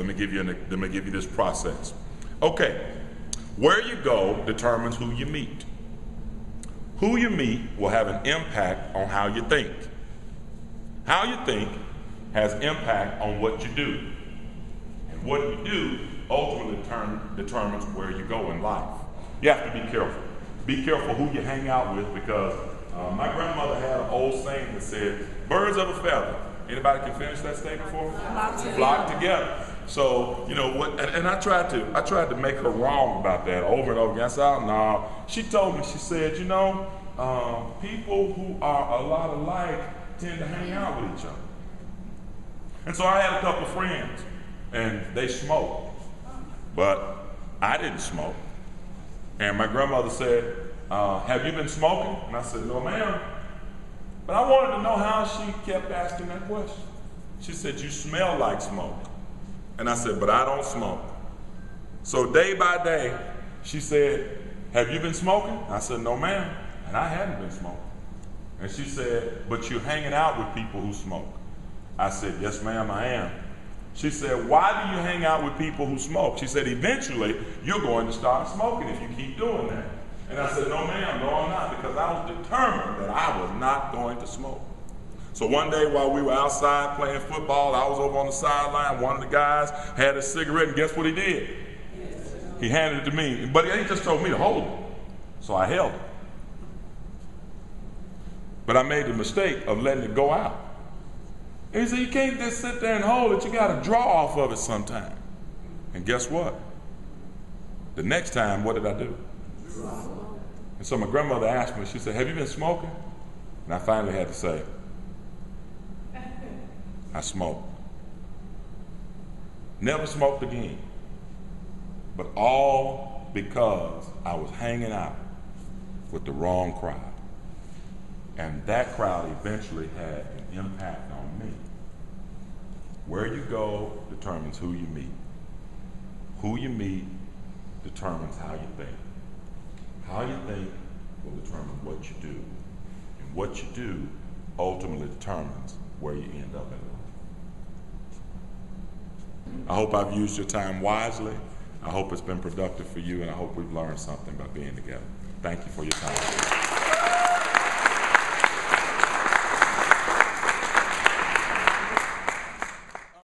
let me give you this process. Okay, where you go determines who you meet. Who you meet will have an impact on how you think. How you think has impact on what you do. And what you do ultimately determines where you go in life. You have to be careful. Be careful who you hang out with, because my grandmother had an old saying that said, birds of a feather. Anybody can finish that statement for me? Flock together. So, you know what, and I tried to make her wrong about that over and over again. I said, oh, no. She told me, she said, you know, people who are a lot alike tend to hang out with each other. And so I had a couple of friends, and they smoked, but I didn't smoke. And my grandmother said, have you been smoking? And I said, no, ma'am. But I wanted to know how she kept asking that question. She said, you smell like smoke. And I said, but I don't smoke. So day by day, she said, have you been smoking? I said, no, ma'am. And I hadn't been smoking. And she said, but you're hanging out with people who smoke. I said, yes, ma'am, I am. She said, why do you hang out with people who smoke? She said, eventually, you're going to start smoking if you keep doing that. And I said, no, ma'am, no, I'm not, because I was determined that I was not going to smoke. So one day while we were outside playing football, I was over on the sideline. One of the guys had a cigarette, and guess what he did? He handed it to me, but he just told me to hold it. So I held it. But I made the mistake of letting it go out. And he said, you can't just sit there and hold it. You got to draw off of it sometime. And guess what? The next time, what did I do? And so my grandmother asked me, she said, have you been smoking? And I finally had to say, I smoked. Never smoked again. But all because I was hanging out with the wrong crowd. And that crowd eventually had an impact on me. Where you go determines who you meet. Who you meet determines how you think. How you think will determine what you do. And what you do ultimately determines where you end up in life. I hope I've used your time wisely. I hope it's been productive for you, and I hope we've learned something by being together. Thank you for your time.